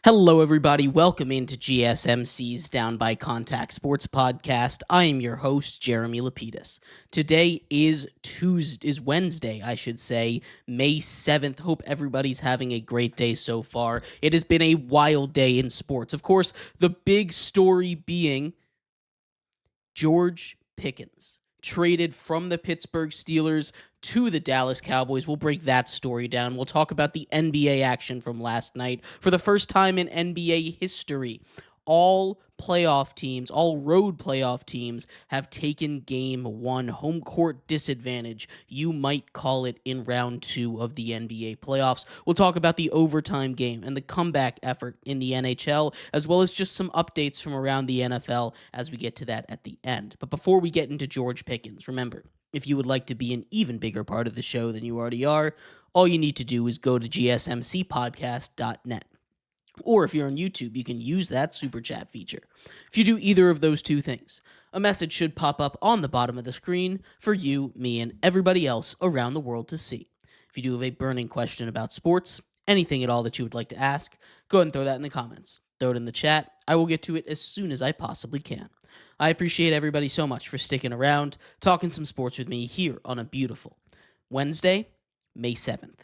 Hello, everybody. Welcome into GSMC's Down by Contact Sports Podcast. I am your host, Jeremy Lapidus. Today is Wednesday, May 7th. Hope everybody's having a great day so far. It has been a wild day in sports. Of course, the big story being George Pickens traded from the Pittsburgh Steelers to the Dallas Cowboys. We'll break that story down. We'll talk about the NBA action from last night. For the first time in NBA history, all road playoff teams have taken game one, home court disadvantage, you might call it, in round two of the NBA playoffs. We'll talk about the overtime game and the comeback effort in the NHL, as well as just some updates from around the NFL as we get to that at the end. But before we get into George Pickens, remember, if you would like to be an even bigger part of the show than you already are, all you need to do is go to gsmcpodcast.net. Or if you're on YouTube, you can use that super chat feature. If you do either of those two things, a message should pop up on the bottom of the screen for you, me, and everybody else around the world to see. If you do have a burning question about sports, anything at all that you would like to ask, go ahead and throw that in the comments. Throw it in the chat. I will get to it as soon as I possibly can. I appreciate everybody so much for sticking around, talking some sports with me here on a beautiful Wednesday, May 7th.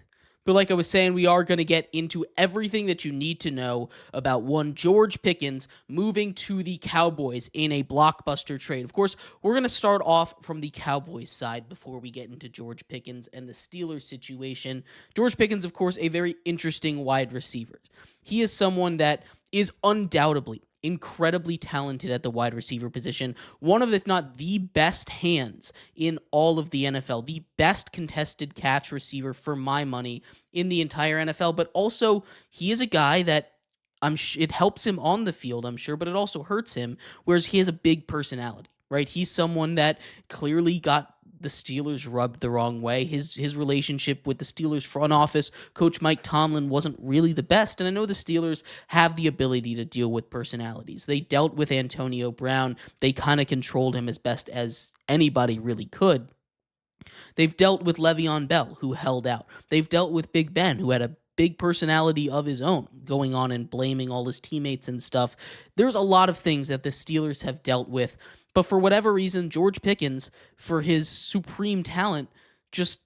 But like I was saying, we are going to get into everything that you need to know about one George Pickens moving to the Cowboys in a blockbuster trade. Of course, we're going to start off from the Cowboys side before we get into George Pickens and the Steelers situation. George Pickens, of course, a very interesting wide receiver. He is someone that is undoubtedly incredibly talented at the wide receiver position. One of, if not the best hands in all of the NFL, the best contested catch receiver for my money in the entire NFL. But also, he is a guy that it helps him on the field, I'm sure, but it also hurts him, whereas he has a big personality, right? He's someone that clearly got the Steelers rubbed the wrong way. His relationship with the Steelers front office, Coach Mike Tomlin, wasn't really the best, and I know the Steelers have the ability to deal with personalities. They dealt with Antonio Brown. They kind of controlled him as best as anybody really could. They've dealt with Le'Veon Bell, who held out. They've dealt with Big Ben, who had a big personality of his own, going on and blaming all his teammates and stuff. There's a lot of things that the Steelers have dealt with, but for whatever reason, George Pickens, for his supreme talent, just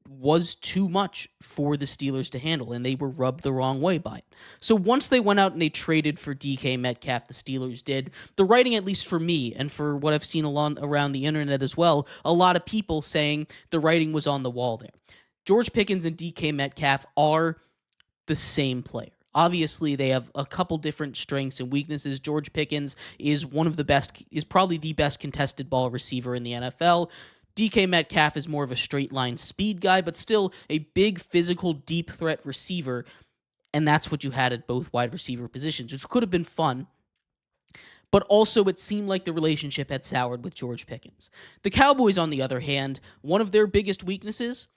was too much for the Steelers to handle, and they were rubbed the wrong way by it. So once they went out and they traded for DK Metcalf, the Steelers did, the writing, at least for me, and for what I've seen around the internet as well, a lot of people saying the writing was on the wall there. George Pickens and DK Metcalf are the same player. Obviously, they have a couple different strengths and weaknesses. George Pickens is probably the best contested ball receiver in the NFL. DK Metcalf is more of a straight line speed guy, but still a big physical deep threat receiver. And that's what you had at both wide receiver positions, which could have been fun. But also, it seemed like the relationship had soured with George Pickens. The Cowboys, on the other hand, one of their biggest weaknesses,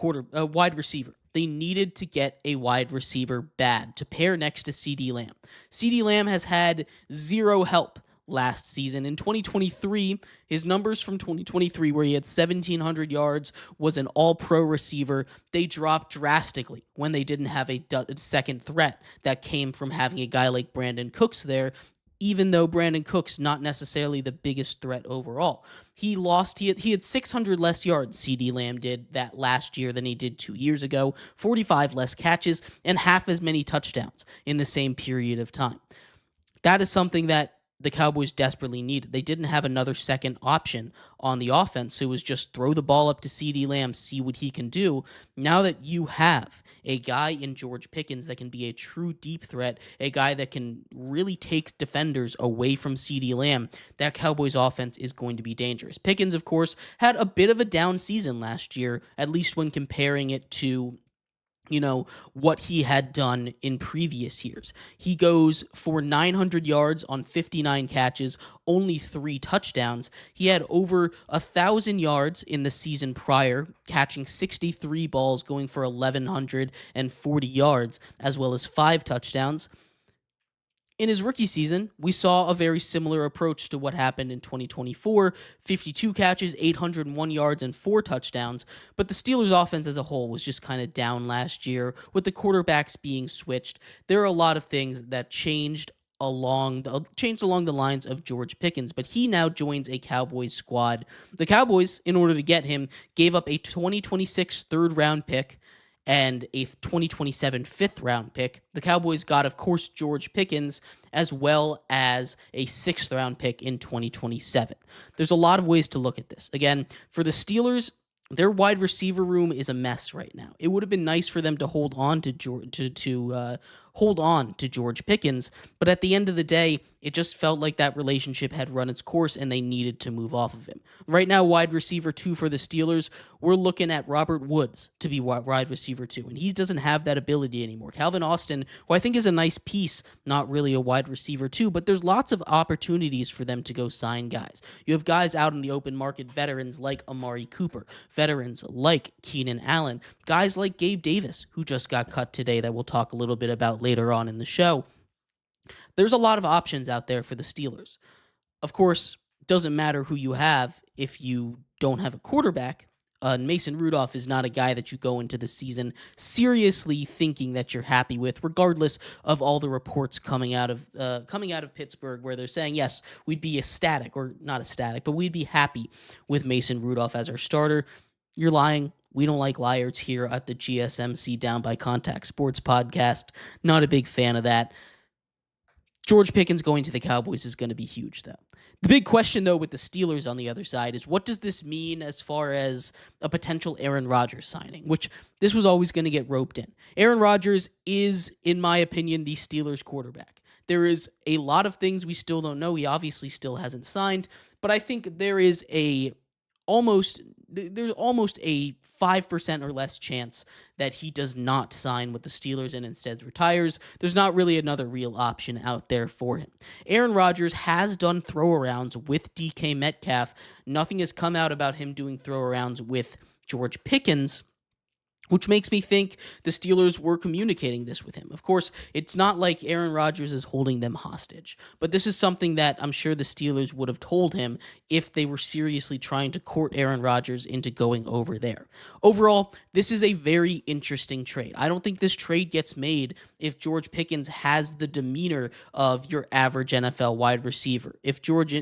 wide receiver. They needed to get a wide receiver bad to pair next to CeeDee Lamb. CeeDee Lamb has had zero help last season. In 2023, his numbers from 2023, where he had 1,700 yards, was an all-pro receiver. They dropped drastically when they didn't have a second threat that came from having a guy like Brandon Cooks there, even though Brandon Cooks not necessarily the biggest threat overall. He had 600 less yards, CeeDee Lamb did, that last year than he did 2 years ago, 45 less catches, and half as many touchdowns in the same period of time. That is something that the Cowboys desperately needed. They didn't have another second option on the offense. It was just throw the ball up to CeeDee Lamb, see what he can do. Now that you have a guy in George Pickens that can be a true deep threat, a guy that can really take defenders away from CeeDee Lamb, that Cowboys offense is going to be dangerous. Pickens, of course, had a bit of a down season last year, at least when comparing it to what he had done in previous years. He goes for 900 yards on 59 catches, only 3 touchdowns. He had over 1,000 yards in the season prior, catching 63 balls, going for 1,140 yards, as well as 5 touchdowns. In his rookie season, we saw a very similar approach to what happened in 2024, 52 catches, 801 yards, and 4 touchdowns, but the Steelers' offense as a whole was just kind of down last year with the quarterbacks being switched. There are a lot of things that changed along the lines of George Pickens, but he now joins a Cowboys squad. The Cowboys, in order to get him, gave up a 2026 third-round pick and a 2027 fifth-round pick. The Cowboys got, of course, George Pickens, as well as a sixth-round pick in 2027. There's a lot of ways to look at this. Again, for the Steelers, their wide receiver room is a mess right now. It would have been nice for them to hold on to George Pickens, but at the end of the day, it just felt like that relationship had run its course and they needed to move off of him. Right now, wide receiver 2 for the Steelers, we're looking at Robert Woods to be wide receiver 2, and he doesn't have that ability anymore. Calvin Austin, who I think is a nice piece, not really a wide receiver 2, but there's lots of opportunities for them to go sign guys. You have guys out in the open market, veterans like Amari Cooper, veterans like Keenan Allen, guys like Gabe Davis, who just got cut today that we'll talk a little bit about later on in the show. There's a lot of options out there for the Steelers. Of course, it doesn't matter who you have if you don't have a quarterback. Mason Rudolph is not a guy that you go into the season seriously thinking that you're happy with, regardless of all the reports coming out of Pittsburgh, where they're saying, yes, we'd be ecstatic, or not ecstatic, but we'd be happy with Mason Rudolph as our starter. You're lying. We don't like liars here at the GSMC Down by Contact Sports podcast. Not a big fan of that. George Pickens going to the Cowboys is going to be huge, though. The big question, though, with the Steelers on the other side is, what does this mean as far as a potential Aaron Rodgers signing, which this was always going to get roped in. Aaron Rodgers is, in my opinion, the Steelers quarterback. There is a lot of things we still don't know. He obviously still hasn't signed, but I think there's almost a 5% or less chance that he does not sign with the Steelers and instead retires. There's not really another real option out there for him. Aaron Rodgers has done throw-arounds with DK Metcalf. Nothing has come out about him doing throw-arounds with George Pickens, which makes me think the Steelers were communicating this with him. Of course, it's not like Aaron Rodgers is holding them hostage, but this is something that I'm sure the Steelers would have told him if they were seriously trying to court Aaron Rodgers into going over there. Overall, this is a very interesting trade. I don't think this trade gets made if George Pickens has the demeanor of your average NFL wide receiver. If George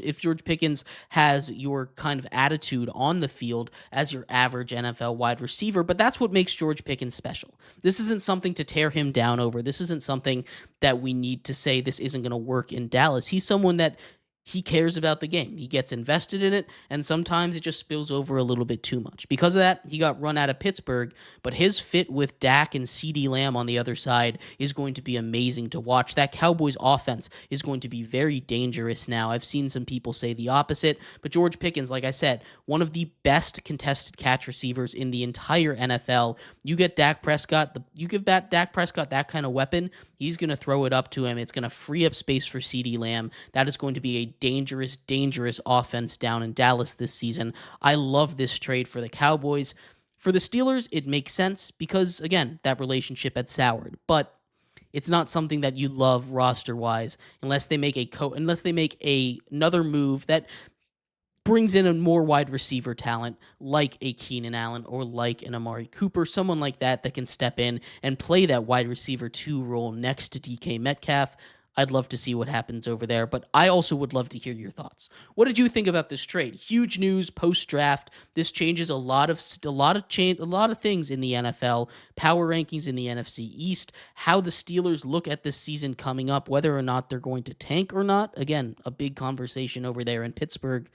Pickens has your kind of attitude on the field as your average NFL wide receiver, but that's what makes George Pickens special. This isn't something to tear him down over. This isn't something that we need to say this isn't going to work in Dallas. He's someone that he cares about the game. He gets invested in it, and sometimes it just spills over a little bit too much. Because of that, he got run out of Pittsburgh, but his fit with Dak and CeeDee Lamb on the other side is going to be amazing to watch. That Cowboys offense is going to be very dangerous now. I've seen some people say the opposite, but George Pickens, like I said, one of the best contested catch receivers in the entire NFL. You get Dak Prescott, you give Dak Prescott that kind of weapon, he's going to throw it up to him. It's going to free up space for CeeDee Lamb. That is going to be a dangerous offense down in Dallas this season. I love this trade for the Cowboys. For the Steelers, it makes sense because, again, that relationship had soured. But it's not something that you love roster-wise unless they make another move that brings in a more wide receiver talent like a Keenan Allen or like an Amari Cooper, someone like that can step in and play that wide receiver 2 role next to DK Metcalf. I'd love to see what happens over there, but I also would love to hear your thoughts. What did you think about this trade? Huge news post-draft. This changes a lot of things in the NFL, power rankings in the NFC East, how the Steelers look at this season coming up, whether or not they're going to tank or not. Again, a big conversation over there in Pittsburgh,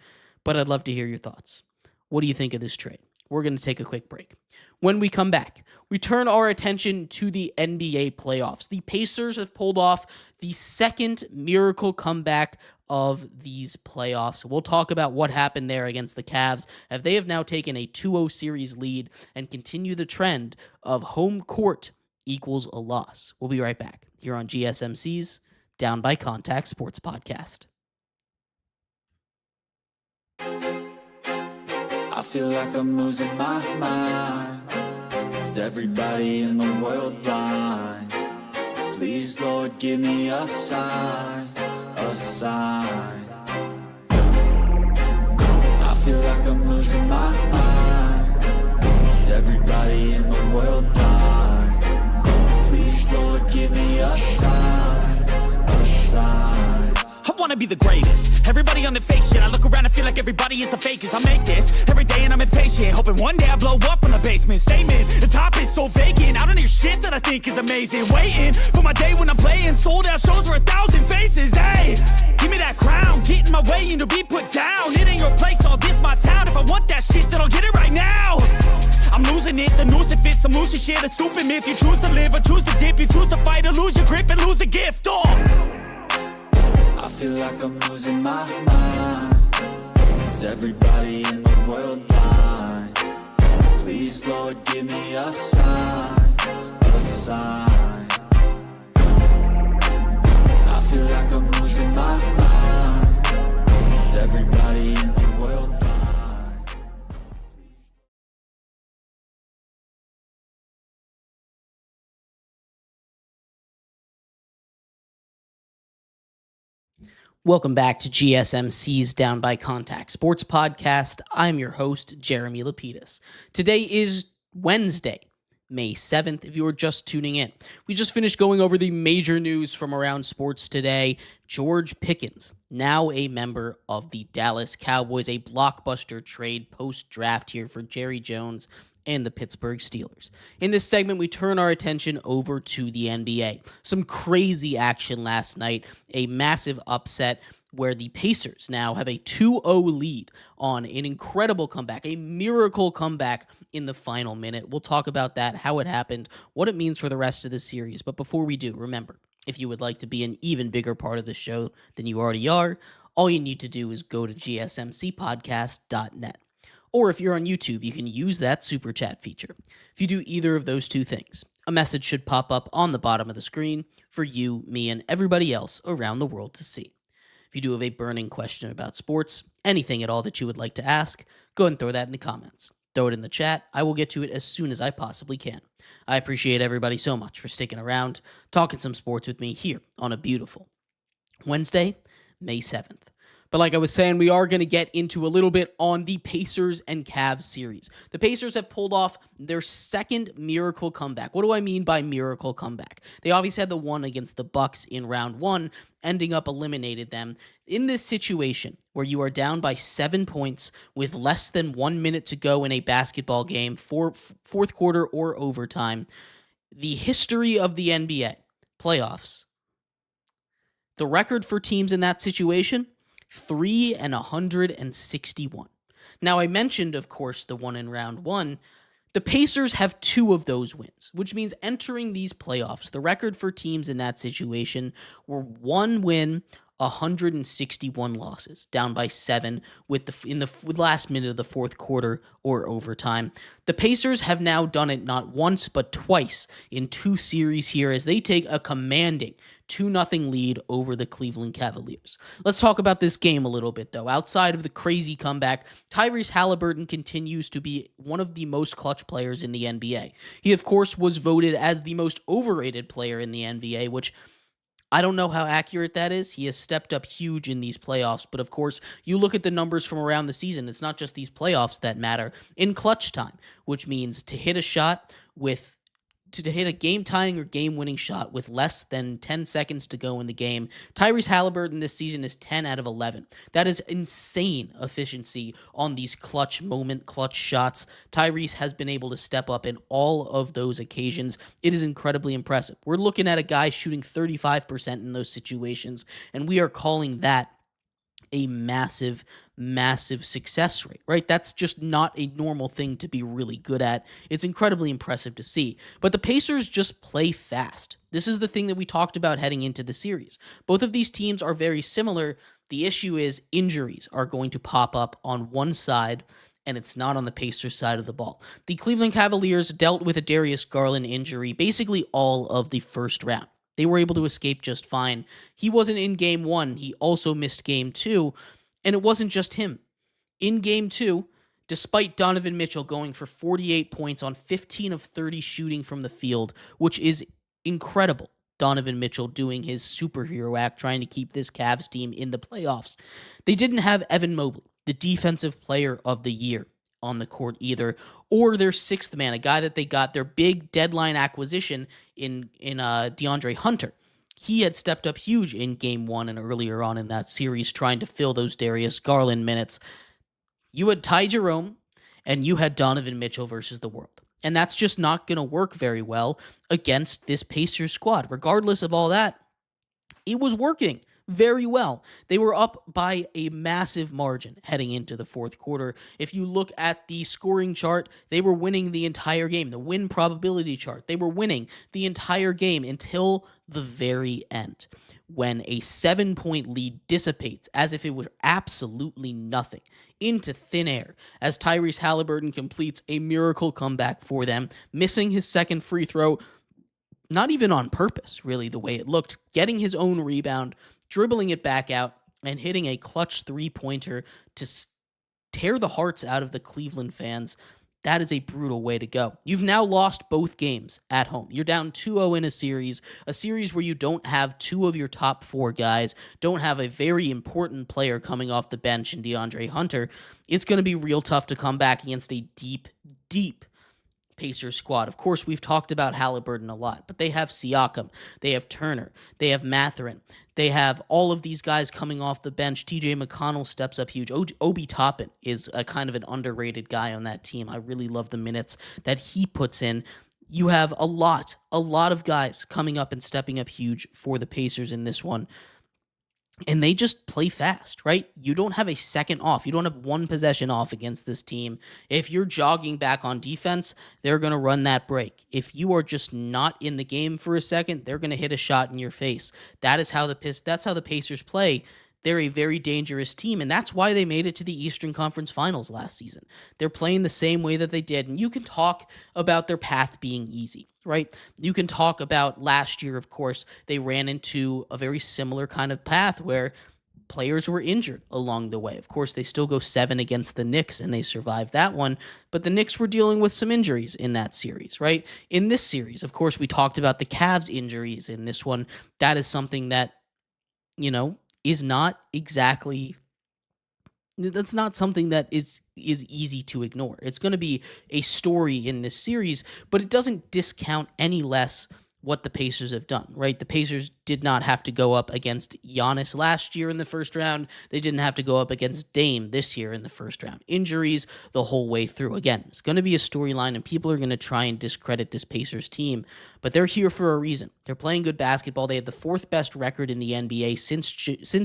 but I'd love to hear your thoughts. What do you think of this trade? We're going to take a quick break. When we come back, we turn our attention to the NBA playoffs. The Pacers have pulled off the second miracle comeback of these playoffs. We'll talk about what happened there against the Cavs, as they have now taken a 2-0 series lead and continue the trend of home court equals a loss. We'll be right back here on GSMC's Down by Contact Sports Podcast. I feel like I'm losing my mind. Is everybody in the world blind? Please, Lord, give me a sign, a sign. I feel like I'm losing my mind. Is everybody in the world blind? Please, Lord, give me a sign, a sign. I wanna be the greatest. Everybody on the fake shit. I look around and feel like everybody is the fakest. I make this every day and I'm impatient, hoping one day I blow up from the basement. Statement, the top is so vacant. I don't hear shit that I think is amazing. Waiting for my day when I'm playing sold out shows for 1,000 faces. Hey, give me that crown, get in my way and to be put down. It ain't your place, all this my town. If I want that shit, then I'll get it right now. I'm losing it, the noose it fits. I'm losing shit, a stupid myth. You choose to live or choose to dip. You choose to fight or lose your grip and lose a gift. I feel like I'm losing my mind. Is everybody in the world blind? Please, Lord, give me a sign, a sign. I feel like I'm losing my mind. Is everybody in the world blind? Welcome back to GSMC's Down by Contact Sports Podcast. I'm your host, Jeremy Lapidus. Today is Wednesday, May 7th, if you were just tuning in. We just finished going over the major news from around sports today. George Pickens, now a member of the Dallas Cowboys, a blockbuster trade post-draft here for Jerry Jones and the Pittsburgh Steelers. In this segment, we turn our attention over to the NBA. Some crazy action last night, a massive upset where the Pacers now have a 2-0 lead on an incredible comeback, a miracle comeback in the final minute. We'll talk about that, how it happened, what it means for the rest of the series. But before we do, remember, if you would like to be an even bigger part of the show than you already are, all you need to do is go to gsmcpodcast.net. Or if you're on YouTube, you can use that super chat feature. If you do either of those two things, a message should pop up on the bottom of the screen for you, me, and everybody else around the world to see. If you do have a burning question about sports, anything at all that you would like to ask, go ahead and throw that in the comments. Throw it in the chat. I will get to it as soon as I possibly can. I appreciate everybody so much for sticking around, talking some sports with me here on a beautiful Wednesday, May 7th. But like I was saying, we are going to get into a little bit on the Pacers and Cavs series. The Pacers have pulled off their second miracle comeback. What do I mean by miracle comeback? They obviously had the one against the Bucks in round one, ending up eliminated them. In this situation where you are down by 7 points with less than 1 minute to go in a basketball game for fourth quarter or overtime, the history of the NBA playoffs, the record for teams in that situation, 3-161. Now, I mentioned, of course, the one in round one. The Pacers have 2 of those wins, which means entering these playoffs, the record for teams in that situation were 1 win, 161 losses, down by 7 in the last minute of the fourth quarter or overtime. The Pacers have now done it not once but twice in 2 series here as they take a commanding 2-0 lead over the Cleveland Cavaliers. Let's talk about this game a little bit, though. Outside of the crazy comeback, Tyrese Halliburton continues to be one of the most clutch players in the NBA. He, of course, was voted as the most overrated player in the NBA, which I don't know how accurate that is. He has stepped up huge in these playoffs, but of course, you look at the numbers from around the season, it's not just these playoffs that matter. In clutch time, which means to hit a game-tying or game-winning shot with less than 10 seconds to go in the game. Tyrese Halliburton this season is 10 out of 11. That is insane efficiency on these clutch shots. Tyrese has been able to step up in all of those occasions. It is incredibly impressive. We're looking at a guy shooting 35% in those situations, and we are calling that a massive success rate, right? That's just not a normal thing to be really good at. It's incredibly impressive to see. But the Pacers just play fast. This is the thing that we talked about heading into the series. Both of these teams are very similar. The issue is injuries are going to pop up on one side, and it's not on the Pacers side of the ball. The Cleveland Cavaliers dealt with a Darius Garland injury basically all of the first round. They were able to escape just fine. He wasn't in game 1. He also missed game 2. And it wasn't just him. In game 2, despite Donovan Mitchell going for 48 points on 15 of 30 shooting from the field, which is incredible. Donovan Mitchell doing his superhero act, trying to keep this Cavs team in the playoffs. They didn't have Evan Mobley, the defensive player of the year, on the court either, or their sixth man, a guy that they got their big deadline acquisition in DeAndre Hunter. He had stepped up huge in game one and earlier on in that series, trying to fill those Darius Garland minutes. You had Ty Jerome and you had Donovan Mitchell versus the world. And that's just not going to work very well against this Pacers squad. Regardless of all that, it was working very well. They were up by a massive margin heading into the fourth quarter. If you look at the scoring chart, they were winning the entire game. The win probability chart, they were winning the entire game until the very end, when a 7-point lead dissipates as if it were absolutely nothing into thin air as Tyrese Halliburton completes a miracle comeback for them, missing his second free throw, not even on purpose, really, the way it looked, getting his own rebound, dribbling it back out, and hitting a clutch three-pointer to tear the hearts out of the Cleveland fans. That is a brutal way to go. You've now lost both games at home. You're down 2-0 in a series where you don't have two of your top four guys, don't have a very important player coming off the bench in DeAndre Hunter. It's going to be real tough to come back against a deep, deep Pacers squad. Of course, we've talked about Halliburton a lot, but they have Siakam, they have Turner, they have Mathurin, they have all of these guys coming off the bench. TJ McConnell steps up huge. Obi Toppin is a kind of an underrated guy on that team. I really love the minutes that he puts in. You have a lot of guys coming up and stepping up huge for the Pacers in this one. And they just play fast, right? You don't have a second off. You don't have one possession off against this team. If you're jogging back on defense, they're going to run that break. If you are just not in the game for a second, they're going to hit a shot in your face. That's how the Pacers play. They're a very dangerous team, and that's why they made it to the Eastern Conference Finals last season. They're playing the same way that they did, and you can talk about their path being easy, right? You can talk about last year, of course, they ran into a very similar kind of path where players were injured along the way. Of course, they still go 7 against the Knicks, and they survived that one, but the Knicks were dealing with some injuries in that series, right? In this series, of course, we talked about the Cavs' injuries in this one. That is something that, is not exactly, that's not something that is easy to ignore. It's going to be a story in this series, but it doesn't discount any less what the Pacers have done, right? The Pacers did not have to go up against Giannis last year in the first round. They didn't have to go up against Dame this year in the first round. Injuries the whole way through. Again, it's going to be a storyline, and people are going to try and discredit this Pacers team, but they're here for a reason. They're playing good basketball. They had the 4th best record in the NBA since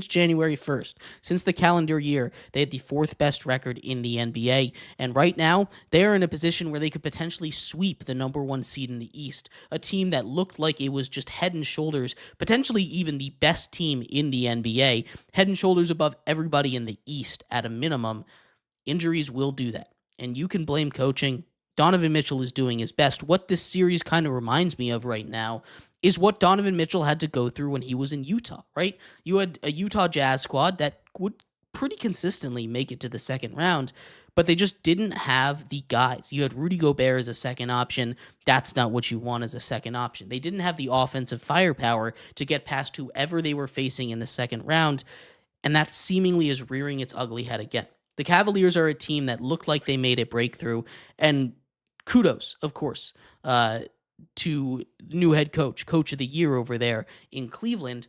January 1st. Since the calendar year, they had the 4th best record in the NBA, and right now, they are in a position where they could potentially sweep the number 1 seed in the East, a team that looked like it was just head and shoulders, potentially even the best team in the NBA, head and shoulders above everybody in the East at a minimum. Injuries will do that, and you can blame coaching. Donovan Mitchell is doing his best. What this series kind of reminds me of right now is what Donovan Mitchell had to go through when he was in Utah, right? You had a Utah Jazz squad that would pretty consistently make it to the second round, but they just didn't have the guys. You had Rudy Gobert as a second option. That's not what you want as a second option. They didn't have the offensive firepower to get past whoever they were facing in the second round, and that seemingly is rearing its ugly head again. The Cavaliers are a team that looked like they made a breakthrough, and kudos, of course, to new head coach of the year over there in Cleveland,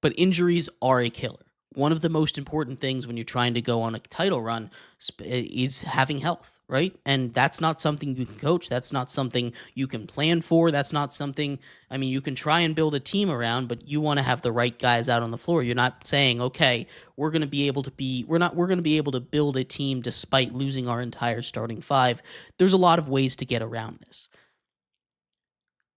but injuries are a killer. One of the most important things when you're trying to go on a title run is having health, right? And that's not something you can coach. That's not something you can plan for. That's not something, you can try and build a team around, but you want to have the right guys out on the floor. You're not saying, okay, we're going to be able to build a team despite losing our entire starting 5. There's a lot of ways to get around this.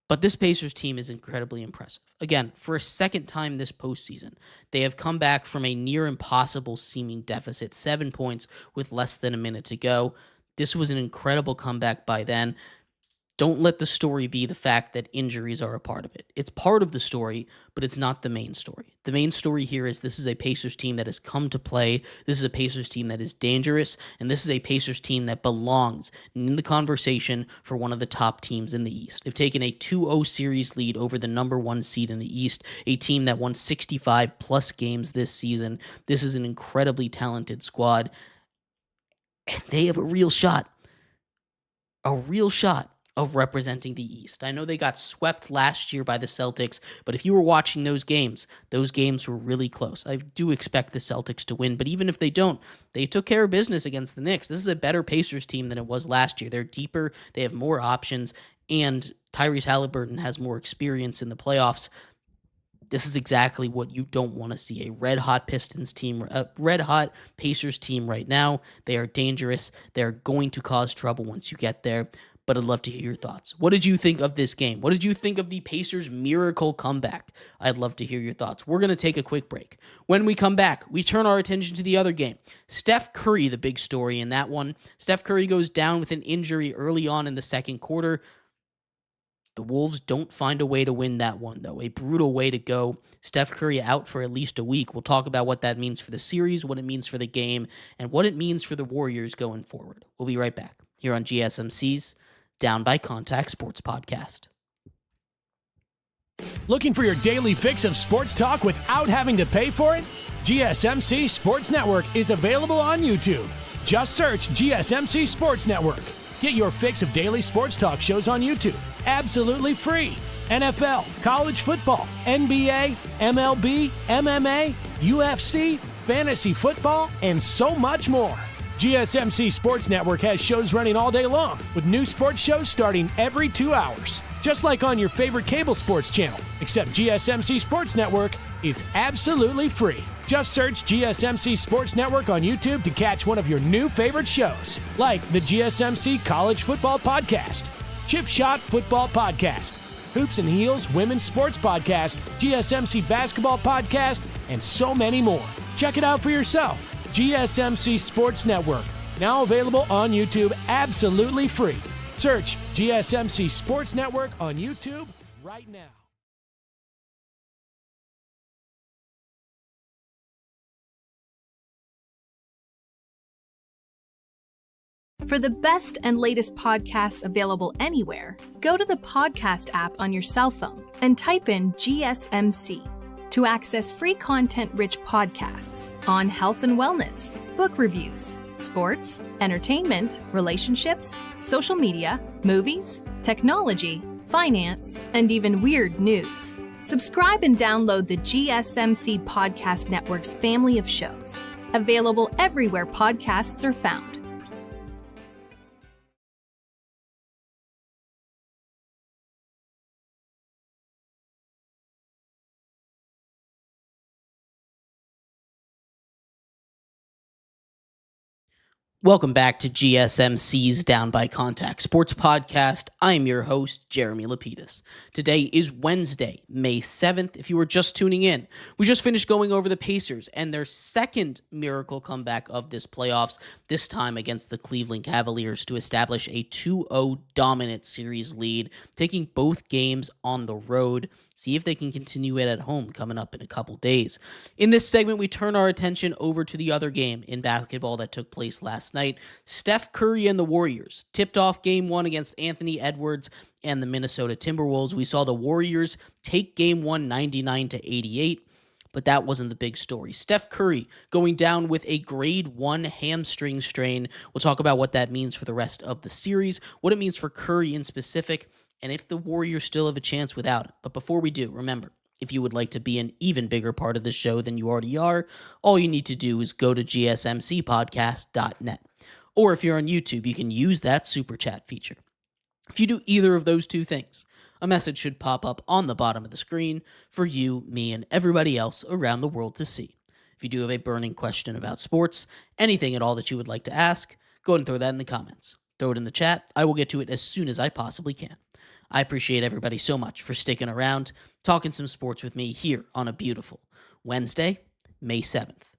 But this Pacers team is incredibly impressive. Again, for a second time this postseason, they have come back from a near impossible seeming deficit, 7 points with less than a minute to go. This was an incredible comeback by then. don't let the story be the fact that injuries are a part of it. It's part of the story, but it's not the main story. The main story here is this is a Pacers team that has come to play. This is a Pacers team that is dangerous, and this is a Pacers team that belongs in the conversation for one of the top teams in the East. They've taken a 2-0 series lead over the number 1 seed in the East, a team that won 65-plus games this season. This is an incredibly talented squad, and they have a real shot of representing the East. I know they got swept last year by the Celtics, but if you were watching those games were really close. I do expect the Celtics to win, but even if they don't, they took care of business against the Knicks. This is a better Pacers team than it was last year. They're deeper, they have more options, and Tyrese Halliburton has more experience in the playoffs. This is exactly what you don't want to see. A red-hot Pistons team, a red-hot Pacers team right now. They are dangerous. They're going to cause trouble once you get there, but I'd love to hear your thoughts. What did you think of this game? What did you think of the Pacers' miracle comeback? I'd love to hear your thoughts. We're going to take a quick break. When we come back, we turn our attention to the other game. Steph Curry, the big story in that one. Steph Curry goes down with an injury early on in the second quarter. The Wolves don't find a way to win that one, though. A brutal way to go. Steph Curry out for at least a week. We'll talk about what that means for the series, what it means for the game, and what it means for the Warriors going forward. We'll be right back here on GSMC's Down by Contact Sports Podcast. Looking for your daily fix of sports talk without having to pay for it? GSMC Sports Network is available on YouTube. Just search GSMC Sports Network. Get your fix of daily sports talk shows on YouTube, absolutely free. NFL, college football, NBA, MLB, MMA, UFC, fantasy football, and so much more. GSMC Sports Network has shows running all day long, with new sports shows starting every 2 hours. Just like on your favorite cable sports channel, except GSMC Sports Network is absolutely free. Just search GSMC Sports Network on YouTube to catch one of your new favorite shows, like the GSMC College Football Podcast, Chip Shot Football Podcast, Hoops and Heels Women's Sports Podcast, GSMC Basketball Podcast, and so many more. Check it out for yourself. GSMC Sports Network, now available on YouTube absolutely free. Search GSMC Sports Network on YouTube right now. For the best and latest podcasts available anywhere, go to the podcast app on your cell phone and type in GSMC to access free content-rich podcasts on health and wellness, book reviews, sports, entertainment, relationships, social media, movies, technology, finance, and even weird news. Subscribe and download the GSMC Podcast Network's family of shows, available everywhere podcasts are found. Welcome back to GSMC's Down by Contact Sports Podcast. I'm your host, Jeremy Lapidus. Today is Wednesday, May 7th. If you were just tuning in, we just finished going over the Pacers and their second miracle comeback of this playoffs, this time against the Cleveland Cavaliers to establish a 2-0 dominant series lead, taking both games on the road. See if they can continue it at home coming up in a couple days. In this segment, we turn our attention over to the other game in basketball that took place last night. Steph Curry and the Warriors tipped off Game 1 against Anthony Edwards and the Minnesota Timberwolves. We saw the Warriors take Game 1 99-88, but that wasn't the big story. Steph Curry going down with a grade 1 hamstring strain. We'll talk about what that means for the rest of the series, what it means for Curry in specific, and if the Warriors still have a chance without it. But before we do, remember, if you would like to be an even bigger part of the show than you already are, all you need to do is go to gsmcpodcast.net. Or if you're on YouTube, you can use that super chat feature. If you do either of those two things, a message should pop up on the bottom of the screen for you, me, and everybody else around the world to see. If you do have a burning question about sports, anything at all that you would like to ask, go ahead and throw that in the comments. Throw it in the chat. I will get to it as soon as I possibly can. I appreciate everybody so much for sticking around, talking some sports with me here on a beautiful Wednesday, May 7th.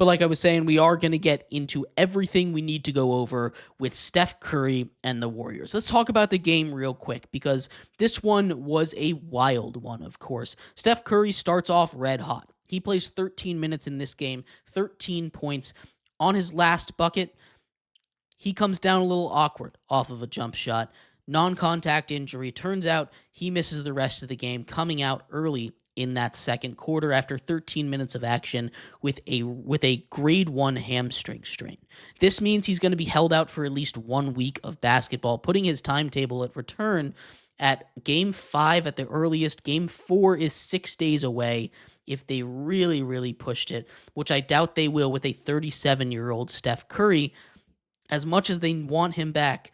But like I was saying, we are going to get into everything we need to go over with Steph Curry and the Warriors. Let's talk about the game real quick because this one was a wild one, of course. Steph Curry starts off red hot. He plays 13 minutes in this game, 13 points. On his last bucket, he comes down a little awkward off of a jump shot. Non-contact injury. Turns out he misses the rest of the game, coming out early in that second quarter after 13 minutes of action with a grade 1 hamstring strain. This means he's going to be held out for at least 1 week of basketball, putting his timetable at return at Game 5 at the earliest. Game 4 is 6 days away if they really, really pushed it, which I doubt they will with a 37-year-old Steph Curry. As much as they want him back,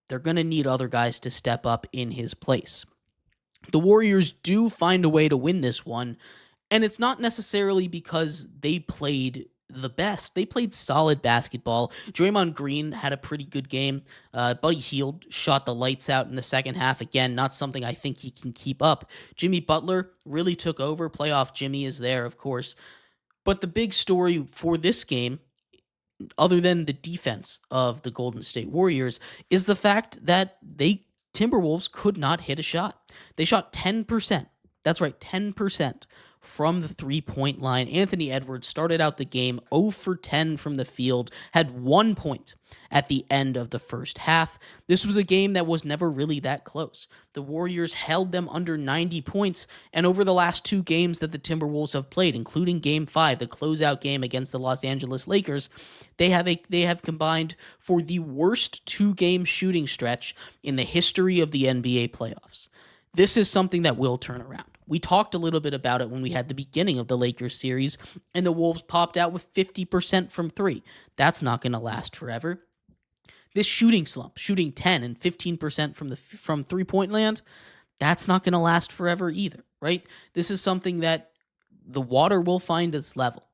they're going to need other guys to step up in his place. The Warriors do find a way to win this one, and it's not necessarily because they played the best. They played solid basketball. Draymond Green had a pretty good game. Buddy Hield shot the lights out in the second half. Again, not something I think he can keep up. Jimmy Butler really took over. Playoff Jimmy is there, of course. But the big story for this game, other than the defense of the Golden State Warriors, is the fact that Timberwolves could not hit a shot. They shot 10%. That's right, 10% from the three-point line. Anthony Edwards started out the game 0 for 10 from the field, had 1 point at the end of the first half. This was a game that was never really that close. The Warriors held them under 90 points, and over the last 2 games that the Timberwolves have played, including Game 5, the closeout game against the Los Angeles Lakers, they have combined for the worst 2-game shooting stretch in the history of the NBA playoffs. This is something that will turn around. We talked a little bit about it when we had the beginning of the Lakers series, and the Wolves popped out with 50% from 3. That's not going to last forever. This shooting slump, shooting 10 and 15% from three-point land, that's not going to last forever either, right? This is something that the water will find its level.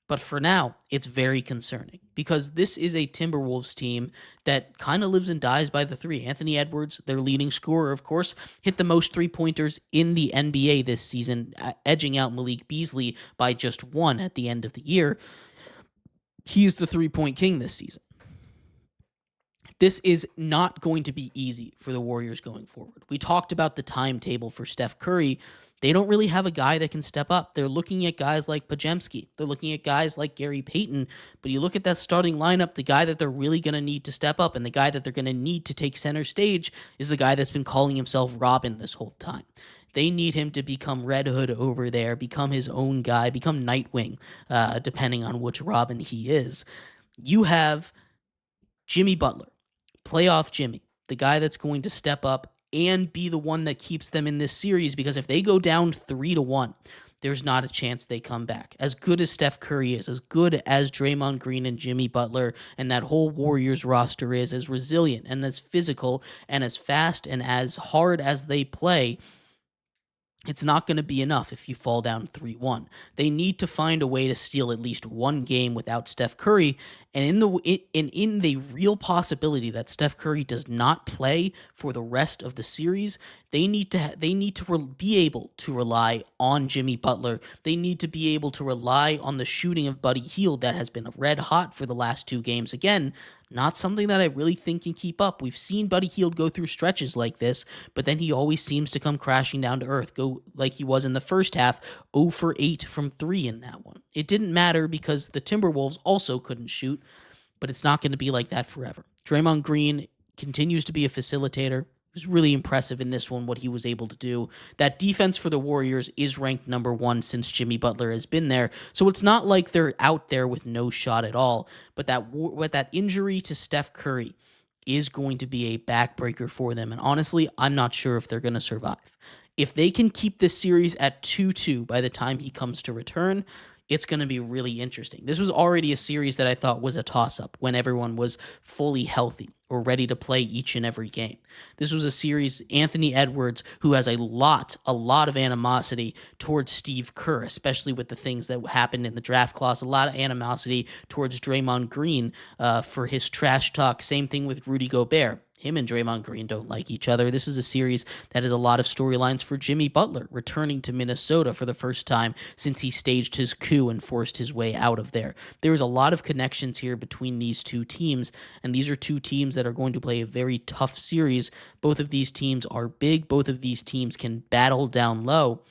But for now, it's very concerning because this is a Timberwolves team that kind of lives and dies by the 3. Anthony Edwards, their leading scorer, of course, hit the most 3-pointers in the NBA this season, edging out Malik Beasley by just 1 at the end of the year. He is the 3-point king this season. This is not going to be easy for the Warriors going forward. We talked about the timetable for Steph Curry. They don't really have a guy that can step up. They're looking at guys like Podziemski. They're looking at guys like Gary Payton. But you look at that starting lineup, the guy that they're really going to need to step up and the guy that they're going to need to take center stage is the guy that's been calling himself Robin this whole time. They need him to become Red Hood over there, become his own guy, become Nightwing, depending on which Robin he is. You have Jimmy Butler, playoff Jimmy, the guy that's going to step up and be the one that keeps them in this series, because if they go down 3-1, there's not a chance they come back. As good as Steph Curry is, as good as Draymond Green and Jimmy Butler and that whole Warriors roster is, as resilient and as physical and as fast and as hard as they play, it's not going to be enough if you fall down 3-1. They need to find a way to steal at least one game without Steph Curry. And in the real possibility that Steph Curry does not play for the rest of the series, they need to be able to rely on Jimmy Butler. They need to be able to rely on the shooting of Buddy Hield that has been red hot for the last 2 games. Again, not something that I really think can keep up. We've seen Buddy Hield go through stretches like this, but then he always seems to come crashing down to earth, go like he was in the first half, 0 for 8 from 3 in that one. It didn't matter because the Timberwolves also couldn't shoot, but it's not going to be like that forever. Draymond Green continues to be a facilitator. It was really impressive in this one, what he was able to do. That defense for the Warriors is ranked number 1 since Jimmy Butler has been there. So it's not like they're out there with no shot at all. But that injury to Steph Curry is going to be a backbreaker for them. And honestly, I'm not sure if they're going to survive. If they can keep this series at 2-2 by the time he comes to return, it's going to be really interesting. This was already a series that I thought was a toss-up when everyone was fully healthy or ready to play each and every game. This was a series, Anthony Edwards, who has a lot of animosity towards Steve Kerr, especially with the things that happened in the draft clause, a lot of animosity towards Draymond Green for his trash talk. Same thing with Rudy Gobert. Him and Draymond Green don't like each other. This is a series that has a lot of storylines for Jimmy Butler returning to Minnesota for the first time since he staged his coup and forced his way out of there. There is a lot of connections here between these two teams, and these are two teams that are going to play a very tough series. Both of these teams are big. Both of these teams can battle down low.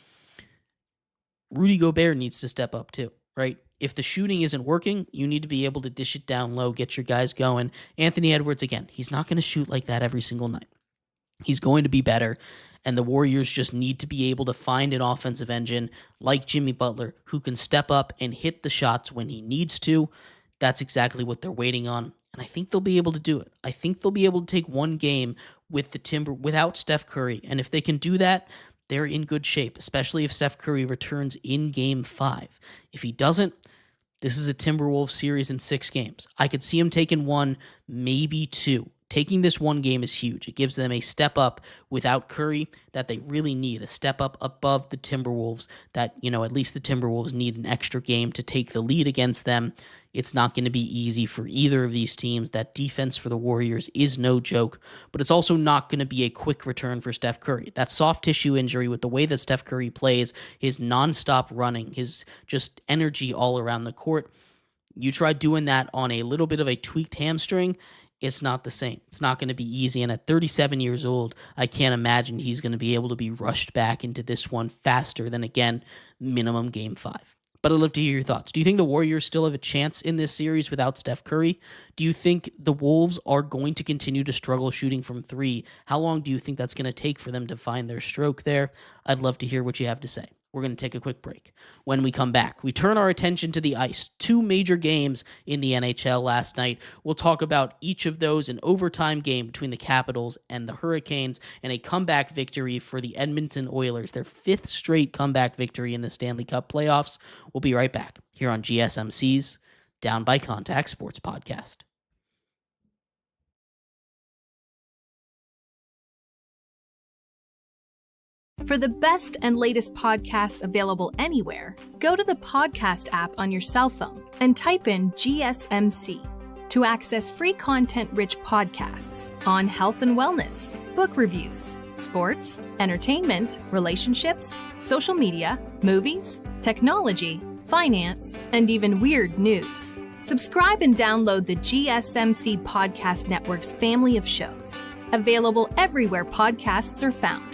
Rudy Gobert needs to step up too, right? If the shooting isn't working, you need to be able to dish it down low, get your guys going. Anthony Edwards, again, he's not going to shoot like that every single night. He's going to be better, and the Warriors just need to be able to find an offensive engine like Jimmy Butler who can step up and hit the shots when he needs to. That's exactly what they're waiting on, and I think they'll be able to do it. I think they'll be able to take one game with the Timber without Steph Curry, and if they can do that, they're in good shape, especially if Steph Curry returns in Game 5. If he doesn't, this is a Timberwolves series in 6 games. I could see him taking 1, maybe 2. Taking this one game is huge. It gives them a step up without Curry that they really need, a step up above the Timberwolves that, at least the Timberwolves need an extra game to take the lead against them. It's not going to be easy for either of these teams. That defense for the Warriors is no joke, but it's also not going to be a quick return for Steph Curry. That soft tissue injury with the way that Steph Curry plays, his nonstop running, his just energy all around the court, you try doing that on a little bit of a tweaked hamstring, it's not the same. It's not going to be easy. And at 37 years old, I can't imagine he's going to be able to be rushed back into this one faster than, again, minimum Game 5. But I'd love to hear your thoughts. Do you think the Warriors still have a chance in this series without Steph Curry? Do you think the Wolves are going to continue to struggle shooting from 3? How long do you think that's going to take for them to find their stroke there? I'd love to hear what you have to say. We're going to take a quick break. When we come back, we turn our attention to the ice. 2 major games in the NHL last night. We'll talk about each of those, an overtime game between the Capitals and the Hurricanes, and a comeback victory for the Edmonton Oilers, their 5th straight comeback victory in the Stanley Cup playoffs. We'll be right back here on GSMC's Down by Contact Sports Podcast. For the best and latest podcasts available anywhere, go to the podcast app on your cell phone and type in GSMC to access free content-rich podcasts on health and wellness, book reviews, sports, entertainment, relationships, social media, movies, technology, finance, and even weird news. Subscribe and download the GSMC Podcast Network's family of shows, available everywhere podcasts are found.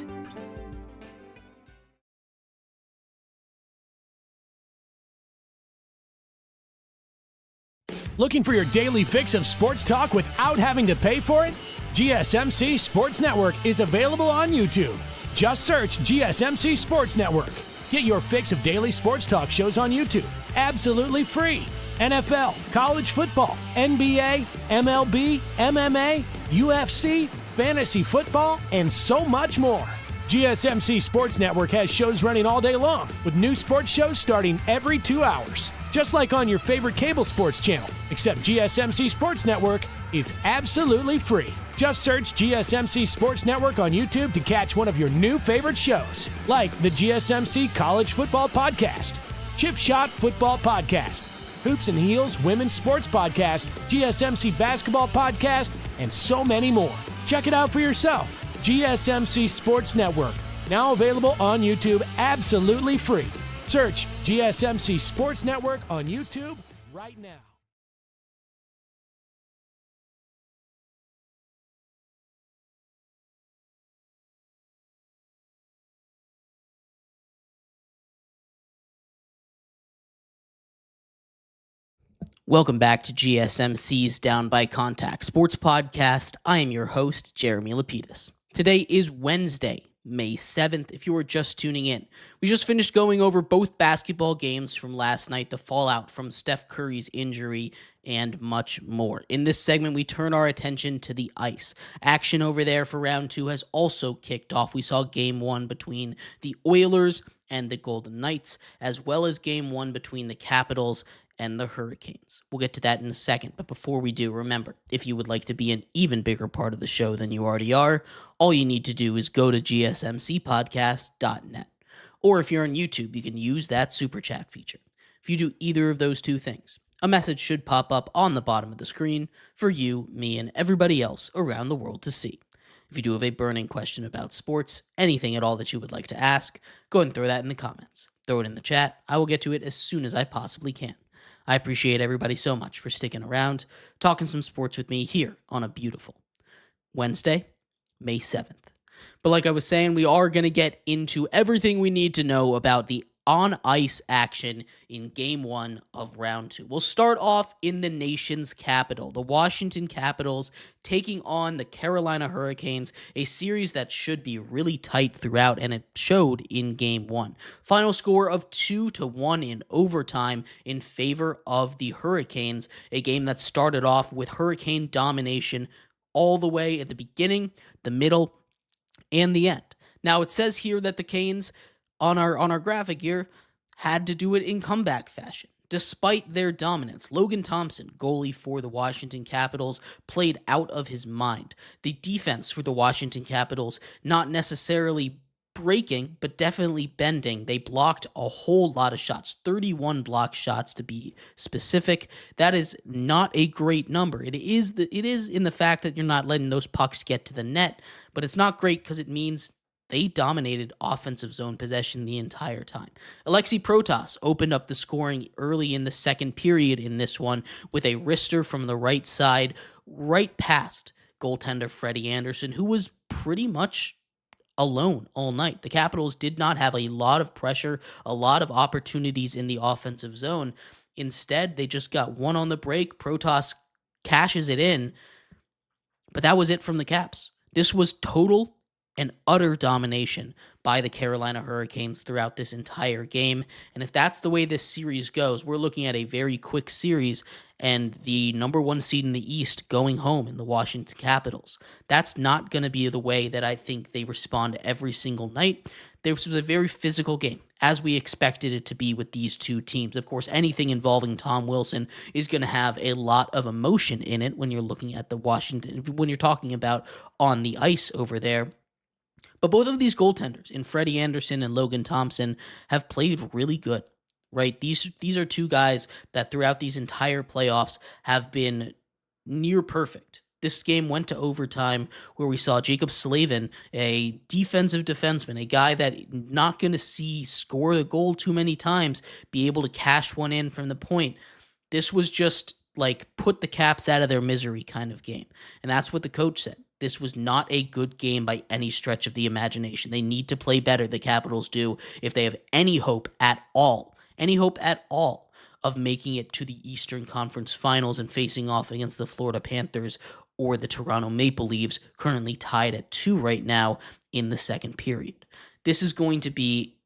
Looking for your daily fix of sports talk without having to pay for it? GSMC Sports Network is available on YouTube. Just search GSMC Sports Network. Get your fix of daily sports talk shows on YouTube, absolutely free. NFL, college football, NBA, MLB, MMA, UFC, fantasy football, and so much more. GSMC Sports Network has shows running all day long, with new sports shows starting every 2 hours. Just like on your favorite cable sports channel, except GSMC Sports Network is absolutely free. Just search GSMC Sports Network on YouTube to catch one of your new favorite shows, like the GSMC College Football Podcast, Chip Shot Football Podcast, Hoops and Heels Women's Sports Podcast, GSMC Basketball Podcast, and so many more. Check it out for yourself. GSMC Sports Network, now available on YouTube absolutely free. Search GSMC Sports Network on YouTube right now. Welcome back to GSMC's Down by Contact Sports Podcast. I am your host, Jeremy Lapidus. Today is Wednesday, May 7th, if you are just tuning in. We just finished going over both basketball games from last night, the fallout from Steph Curry's injury, and much more. In this segment, we turn our attention to the ice. Action over there for round 2 has also kicked off. We saw game 1 between the Oilers and the Golden Knights, as well as game 1 between the Capitals and the Hurricanes. We'll get to that in a second, but before we do, remember, if you would like to be an even bigger part of the show than you already are, all you need to do is go to gsmcpodcast.net. Or if you're on YouTube, you can use that super chat feature. If you do either of those 2 things, a message should pop up on the bottom of the screen for you, me, and everybody else around the world to see. If you do have a burning question about sports, anything at all that you would like to ask, go ahead and throw that in the comments. Throw it in the chat. I will get to it as soon as I possibly can. I appreciate everybody so much for sticking around, talking some sports with me here on a beautiful Wednesday, May 7th. But like I was saying, we are going to get into everything we need to know about the on-ice action in Game 1 of Round 2. We'll start off in the nation's capital, the Washington Capitals taking on the Carolina Hurricanes, a series that should be really tight throughout, and it showed in Game 1. Final score of 2-1 in overtime in favor of the Hurricanes, a game that started off with Hurricane domination all the way at the beginning, the middle, and the end. Now, it says here that the Canes, on our graphic here, had to do it in comeback fashion. Despite their dominance, Logan Thompson, goalie for the Washington Capitals, played out of his mind. The defense for the Washington Capitals, not necessarily breaking, but definitely bending. They blocked a whole lot of shots, 31 blocked shots to be specific. That is not a great number. It is in the fact that you're not letting those pucks get to the net, but it's not great because it means they dominated offensive zone possession the entire time. Alexi Protas opened up the scoring early in the second period in this one with a wrister from the right side, right past goaltender Freddie Anderson, who was pretty much alone all night. The Capitals did not have a lot of pressure, a lot of opportunities in the offensive zone. Instead, they just got one on the break. Protas cashes it in, but that was it from the Caps. This was total and utter domination by the Carolina Hurricanes throughout this entire game. And if that's the way this series goes, we're looking at a very quick series and the number one seed in the East going home in the Washington Capitals. That's not going to be the way that I think they respond every single night. This was a very physical game, as we expected it to be with these two teams. Of course, anything involving Tom Wilson is going to have a lot of emotion in it when you're looking at the Washington, when you're talking about on the ice over there. But both of these goaltenders, in Freddie Anderson and Logan Thompson, have played really good, right? These are two guys that throughout these entire playoffs have been near perfect. This game went to overtime where we saw Jacob Slavin, a defensive defenseman, a guy that not going to see score the goal too many times, be able to cash one in from the point. This was just like put the Caps out of their misery kind of game. And that's what the coach said. This was not a good game by any stretch of the imagination. They need to play better, the Capitals do, if they have any hope at all of making it to the Eastern Conference Finals and facing off against the Florida Panthers or the Toronto Maple Leafs, currently tied at 2 right now in the second period. This is going to be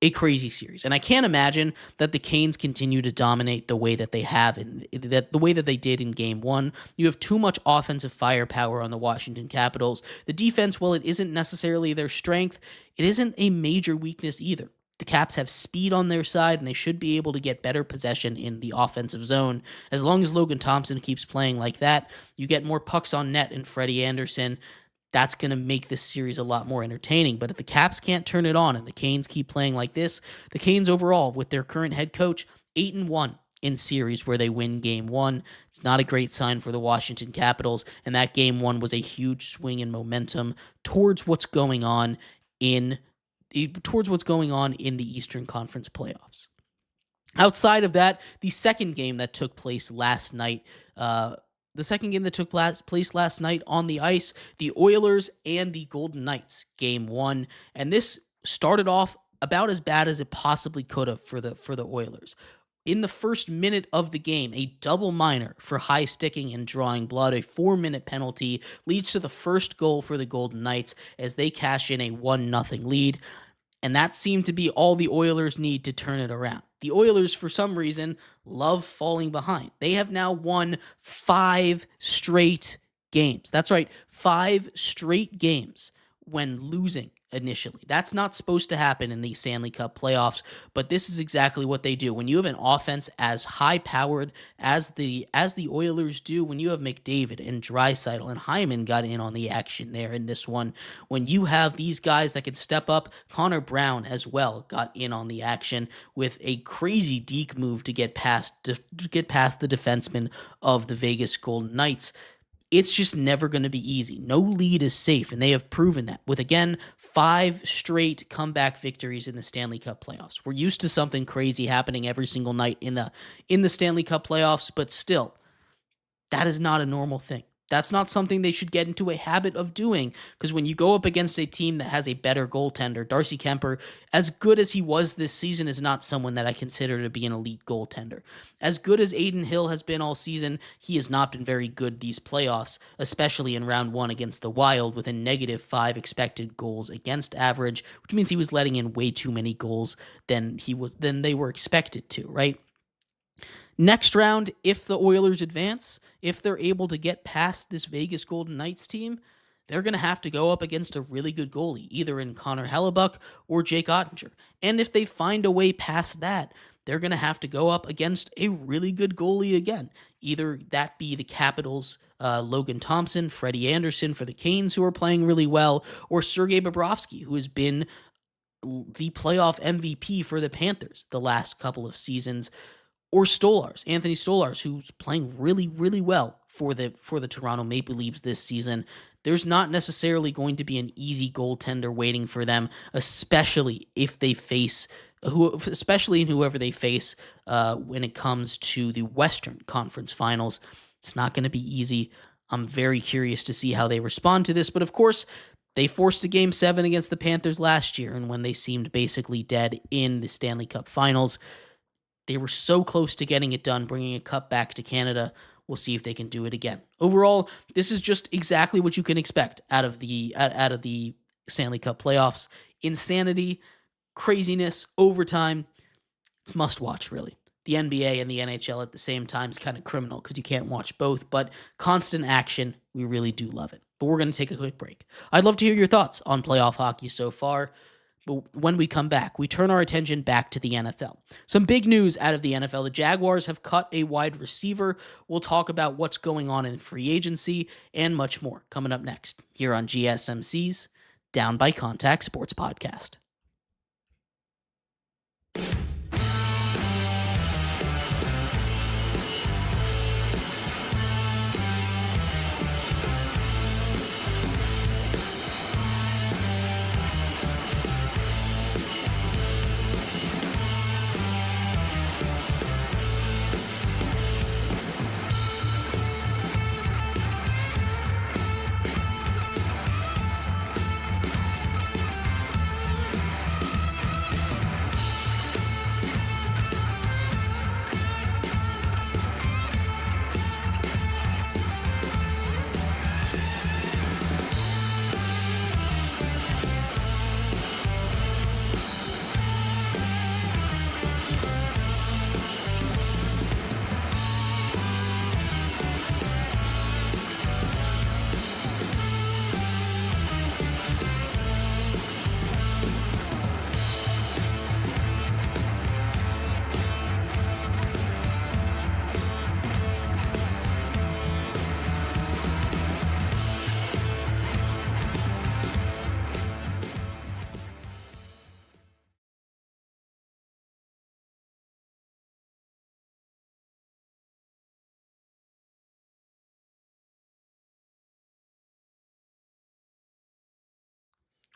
a crazy series. And I can't imagine that the Canes continue to dominate the way that they have, the way that they did in Game 1. You have too much offensive firepower on the Washington Capitals. The defense, while it isn't necessarily their strength, it isn't a major weakness either. The Caps have speed on their side, and they should be able to get better possession in the offensive zone. As long as Logan Thompson keeps playing like that, you get more pucks on net in Freddie Anderson. That's going to make this series a lot more entertaining. But if the Caps can't turn it on and the Canes keep playing like this, the Canes overall, with their current head coach, 8-1 in series where they win Game 1. It's not a great sign for the Washington Capitals, and that Game 1 was a huge swing in momentum towards what's going on in the Eastern Conference playoffs. Outside of that, the second game that took place last night, place last night on the ice, the Oilers and the Golden Knights, Game 1. And this started off about as bad as it possibly could have for the Oilers. In the first minute of the game, a double minor for high sticking and drawing blood, a 4-minute penalty, leads to the first goal for the Golden Knights as they cash in a 1-0 lead. And that seemed to be all the Oilers need to turn it around. The Oilers, for some reason, love falling behind. They have now won 5 straight games. That's right, 5 straight games when losing initially. That's not supposed to happen in the Stanley Cup playoffs, but this is exactly what they do. When you have an offense as high-powered as the Oilers do, when you have McDavid and Draisaitl and Hyman got in on the action there in this one, when you have these guys that can step up, Connor Brown as well got in on the action with a crazy deke move to get past the defenseman of the Vegas Golden Knights. It's just never going to be easy. No lead is safe, and they have proven that with, again, 5 straight comeback victories in the Stanley Cup playoffs. We're used to something crazy happening every single night in the Stanley Cup playoffs, but still, that is not a normal thing. That's not something they should get into a habit of doing, because when you go up against a team that has a better goaltender, Darcy Kemper, as good as he was this season, is not someone that I consider to be an elite goaltender. As good as Adin Hill has been all season, he has not been very good these playoffs, especially in round 1 against the Wild with a -5 expected goals against average, which means he was letting in way too many goals than they were expected to, right? Next round, if the Oilers advance, if they're able to get past this Vegas Golden Knights team, they're going to have to go up against a really good goalie, either in Connor Hellebuck or Jake Ottinger. And if they find a way past that, they're going to have to go up against a really good goalie again. Either that be the Capitals' Logan Thompson, Freddie Anderson for the Canes, who are playing really well, or Sergei Bobrovsky, who has been the playoff MVP for the Panthers the last couple of seasons, or Anthony Stolarz, who's playing really, really well for the Toronto Maple Leafs this season. There's not necessarily going to be an easy goaltender waiting for them, especially if they face especially in whoever they face when it comes to the Western Conference Finals. It's not going to be easy. I'm very curious to see how they respond to this, but of course, they forced a Game 7 against the Panthers last year, and when they seemed basically dead in the Stanley Cup Finals, they were so close to getting it done, bringing a cup back to Canada. We'll see if they can do it again. Overall, this is just exactly what you can expect out of the Stanley Cup playoffs. Insanity, craziness, overtime. It's must watch, really. The NBA and the NHL at the same time is kind of criminal because you can't watch both, but constant action, we really do love it. But we're going to take a quick break. I'd love to hear your thoughts on playoff hockey so far. But when we come back, we turn our attention back to the NFL. Some big news out of the NFL. The Jaguars have cut a wide receiver. We'll talk about what's going on in free agency and much more coming up next here on GSMC's Down by Contact Sports Podcast.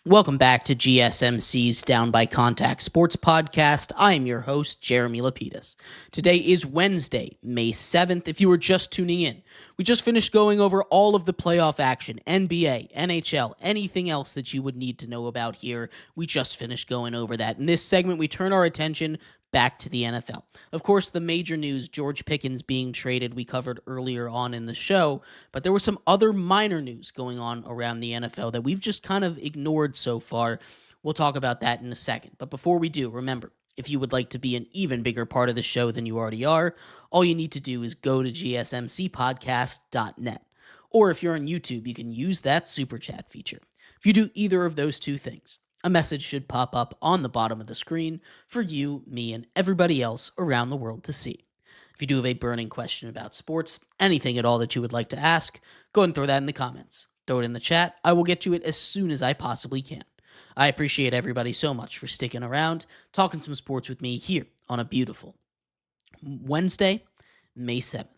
Welcome back to GSMC's Down by Contact Sports Podcast. I am your host, Jeremy Lapidus. Today is Wednesday, May 7th. If you were just tuning in, we just finished going over all of the playoff action, NBA, NHL, anything else that you would need to know about here. We just finished going over that. In this segment, we turn our attention back to the NFL. Of course, the major news, George Pickens being traded, we covered earlier on in the show, but there was some other minor news going on around the NFL that we've just kind of ignored so far. We'll talk about that in a second. But before we do, remember, if you would like to be an even bigger part of the show than you already are, all you need to do is go to gsmcpodcast.net. Or if you're on YouTube, you can use that super chat feature. If you do either of those two things, a message should pop up on the bottom of the screen for you, me, and everybody else around the world to see. If you do have a burning question about sports, anything at all that you would like to ask, go ahead and throw that in the comments. Throw it in the chat. I will get to it as soon as I possibly can. I appreciate everybody so much for sticking around, talking some sports with me here on a beautiful Wednesday, May 7th.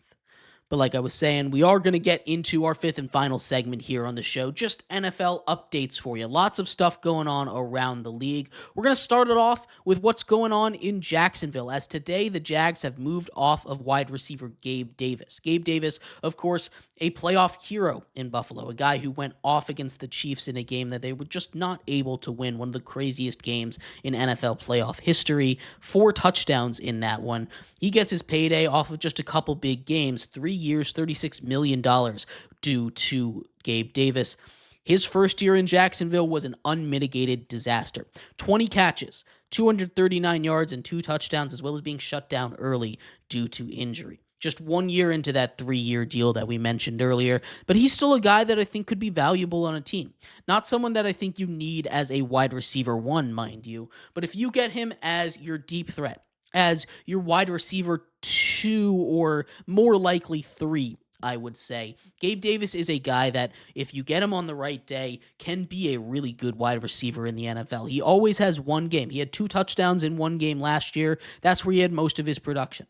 But like I was saying, we are going to get into our fifth and final segment here on the show. Just NFL updates for you. Lots of stuff going on around the league. We're going to start it off with what's going on in Jacksonville, as today the Jags have moved off of wide receiver Gabe Davis. Gabe Davis, of course, a playoff hero in Buffalo, a guy who went off against the Chiefs in a game that they were just not able to win, one of the craziest games in NFL playoff history. 4 touchdowns in that one. He gets his payday off of just a couple big games, 3 years, $36 million due to Gabe Davis. His first year in Jacksonville was an unmitigated disaster. 20 catches, 239 yards, and 2 touchdowns, as well as being shut down early due to injury. Just 1 year into that 3-year deal that we mentioned earlier, but he's still a guy that I think could be valuable on a team. Not someone that I think you need as a wide receiver 1, mind you, but if you get him as your deep threat, as your wide receiver 2 or more likely 3, I would say. Gabe Davis is a guy that, if you get him on the right day, can be a really good wide receiver in the NFL. He always has one game. He had 2 touchdowns in one game last year. That's where he had most of his production.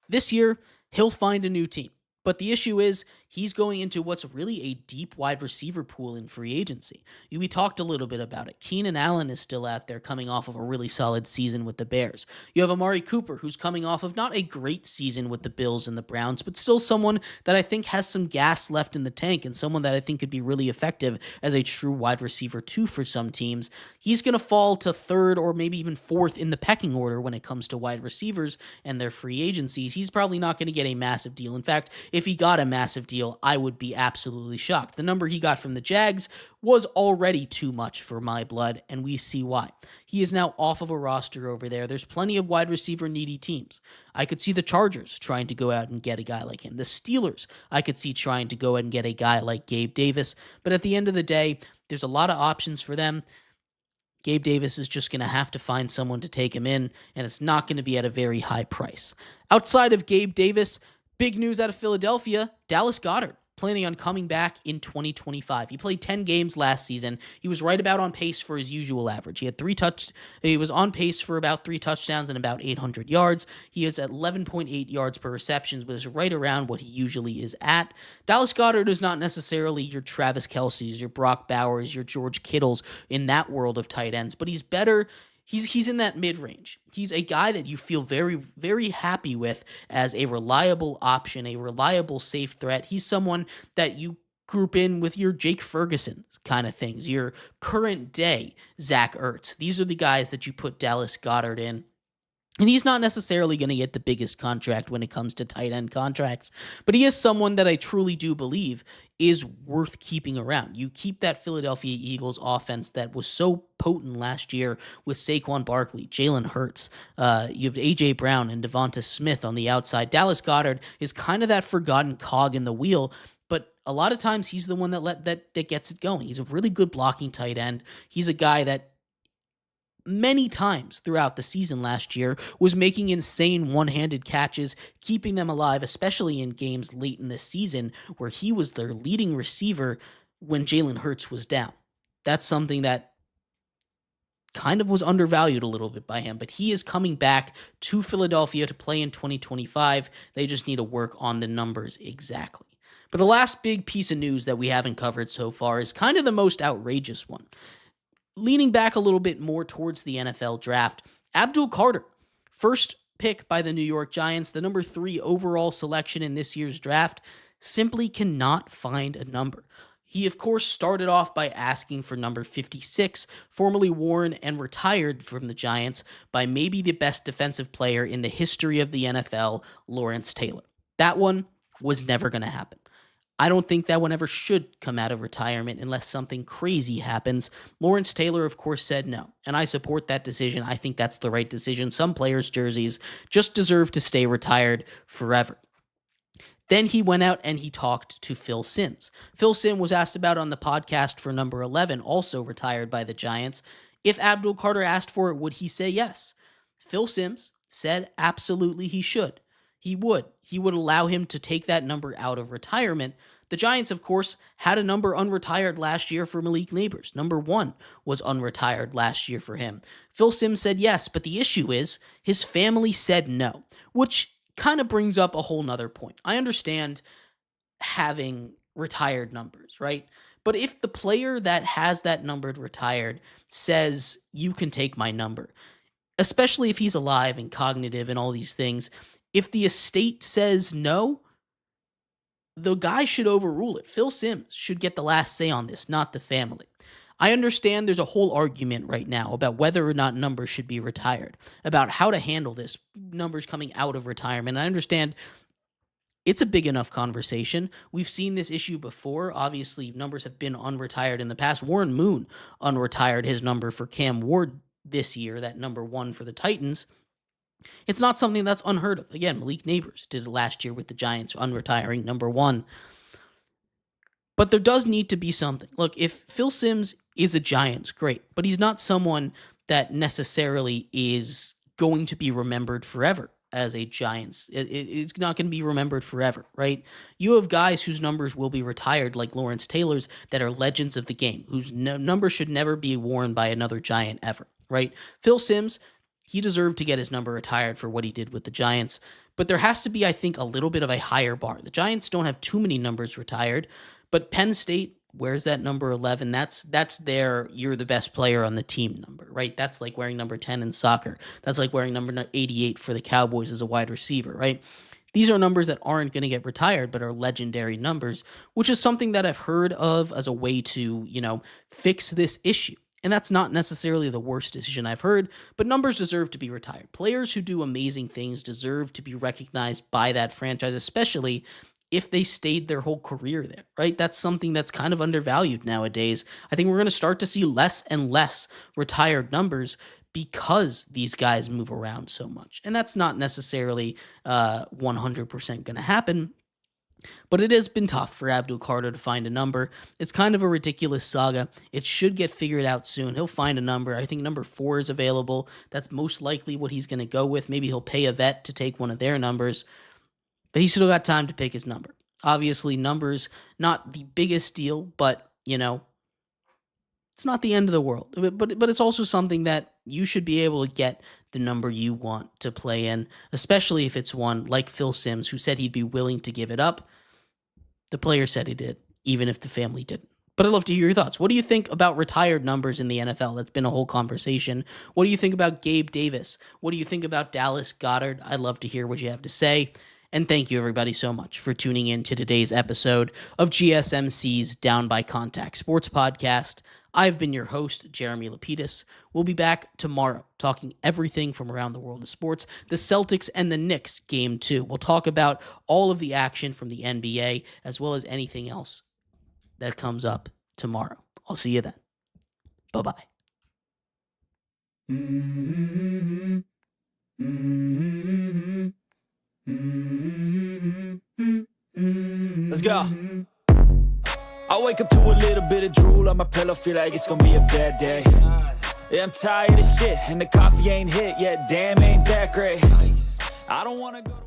This year, he'll find a new team. But the issue is, he's going into what's really a deep wide receiver pool in free agency. We talked a little bit about it. Keenan Allen is still out there coming off of a really solid season with the Bears. You have Amari Cooper, who's coming off of not a great season with the Bills and the Browns, but still someone that I think has some gas left in the tank and someone that I think could be really effective as a true wide receiver 2 for some teams. He's going to fall to 3rd or maybe even 4th in the pecking order when it comes to wide receivers and their free agencies. He's probably not going to get a massive deal. In fact, if he got a massive deal, I would be absolutely shocked. The number he got from the Jags was already too much for my blood, and we see why. He is now off of a roster over there. There's plenty of wide receiver needy teams. I could see the Chargers trying to go out and get a guy like him. The Steelers, I could see trying to go out and get a guy like Gabe Davis. But at the end of the day, there's a lot of options for them. Gabe Davis is just going to have to find someone to take him in, and it's not going to be at a very high price. Outside of Gabe Davis, big news out of Philadelphia, Dallas Goedert planning on coming back in 2025. He played 10 games last season. He was right about on pace for his usual average. He was on pace for about 3 touchdowns and about 800 yards. He is at 11.8 yards per reception, which is right around what he usually is at. Dallas Goedert is not necessarily your Travis Kelce's, your Brock Bowers, your George Kittles in that world of tight ends, but he's better. He's in that mid-range. He's a guy that you feel very, very happy with as a reliable option, a reliable safe threat. He's someone that you group in with your Jake Ferguson kind of things, your current day Zach Ertz. These are the guys that you put Dallas Goedert in. And he's not necessarily going to get the biggest contract when it comes to tight end contracts, but he is someone that I truly do believe is worth keeping around. You keep that Philadelphia Eagles offense that was so potent last year with Saquon Barkley, Jalen Hurts. You have A.J. Brown and Devonta Smith on the outside. Dallas Goedert is kind of that forgotten cog in the wheel, but a lot of times he's the one that gets it going. He's a really good blocking tight end. He's a guy that many times throughout the season last year was making insane one-handed catches, keeping them alive, especially in games late in the season where he was their leading receiver when Jalen Hurts was down. That's something that kind of was undervalued a little bit by him, but he is coming back to Philadelphia to play in 2025. They just need to work on the numbers exactly. But the last big piece of news that we haven't covered so far is kind of the most outrageous one. Leaning back a little bit more towards the NFL draft, Abdul Carter, first pick by the New York Giants, the number 3 overall selection in this year's draft, simply cannot find a number. He, of course, started off by asking for number 56, formerly worn and retired from the Giants by maybe the best defensive player in the history of the NFL, Lawrence Taylor. That one was never going to happen. I don't think that one ever should come out of retirement unless something crazy happens. Lawrence Taylor, of course, said no, and I support that decision. I think that's the right decision. Some players' jerseys just deserve to stay retired forever. Then he went out and he talked to Phil Simms. Phil Simms was asked about on the podcast for number 11, also retired by the Giants. If Abdul Carter asked for it, would he say yes? Phil Simms said absolutely he should. He would. He would allow him to take that number out of retirement. The Giants, of course, had a number unretired last year for Malik Neighbors. Number 1 was unretired last year for him. Phil Simms said yes, but the issue is his family said no, which kind of brings up a whole nother point. I understand having retired numbers, right? But if the player that has that number retired says, you can take my number, especially if he's alive and cognitive and all these things, if the estate says no, the guy should overrule it. Phil Simms should get the last say on this, not the family. I understand there's a whole argument right now about whether or not numbers should be retired, about how to handle this, numbers coming out of retirement. I understand it's a big enough conversation. We've seen this issue before. Obviously, numbers have been unretired in the past. Warren Moon unretired his number for Cam Ward this year, that number 1 for the Titans. It's not something that's unheard of. Again, Malik Neighbors did it last year with the Giants, unretiring number 1. But there does need to be something. Look, if Phil Simms is a Giants, great. But he's not someone that necessarily is going to be remembered forever as a Giants. It's not going to be remembered forever, right? You have guys whose numbers will be retired, like Lawrence Taylor's, that are legends of the game, whose number should never be worn by another Giant ever, right? Phil Simms, he deserved to get his number retired for what he did with the Giants, but there has to be, I think, a little bit of a higher bar. The Giants don't have too many numbers retired, but Penn State wears that number 11. That's their you're the best player on the team number, right? That's like wearing number 10 in soccer. That's like wearing number 88 for the Cowboys as a wide receiver, right? These are numbers that aren't going to get retired, but are legendary numbers, which is something that I've heard of as a way to, fix this issue. And that's not necessarily the worst decision I've heard, but numbers deserve to be retired. Players who do amazing things deserve to be recognized by that franchise, especially if they stayed their whole career there, right? That's something that's kind of undervalued nowadays. I think we're going to start to see less and less retired numbers because these guys move around so much. And that's not necessarily 100% going to happen. But it has been tough for Abdul Carter to find a number. It's kind of a ridiculous saga. It should get figured out soon. He'll find a number. I think number 4 is available. That's most likely what he's going to go with. Maybe he'll pay a vet to take one of their numbers. But he's still got time to pick his number. Obviously, numbers, not the biggest deal, but, it's not the end of the world. But it's also something that you should be able to get the number you want to play in, especially if it's one like Phil Simms, who said he'd be willing to give it up. The player said he did, even if the family didn't. But I'd love to hear your thoughts. What do you think about retired numbers in the NFL? That's been a whole conversation. What do you think about Gabe Davis? What do you think about Dallas Goedert? I'd love to hear what you have to say. And thank you, everybody, so much for tuning in to today's episode of GSMC's Down by Contact Sports Podcast. I've been your host, Jeremy Lapidus. We'll be back tomorrow talking everything from around the world of sports. The Celtics and the Knicks game 2. We'll talk about all of the action from the NBA as well as anything else that comes up tomorrow. I'll see you then. Bye-bye. Mm-hmm. Mm-hmm. Mm-hmm. Let's go. I wake up to a little bit of drool on my pillow, feel like it's gonna be a bad day. Yeah, I'm tired of shit, and the coffee ain't hit yet, damn, ain't that great. I don't wanna go to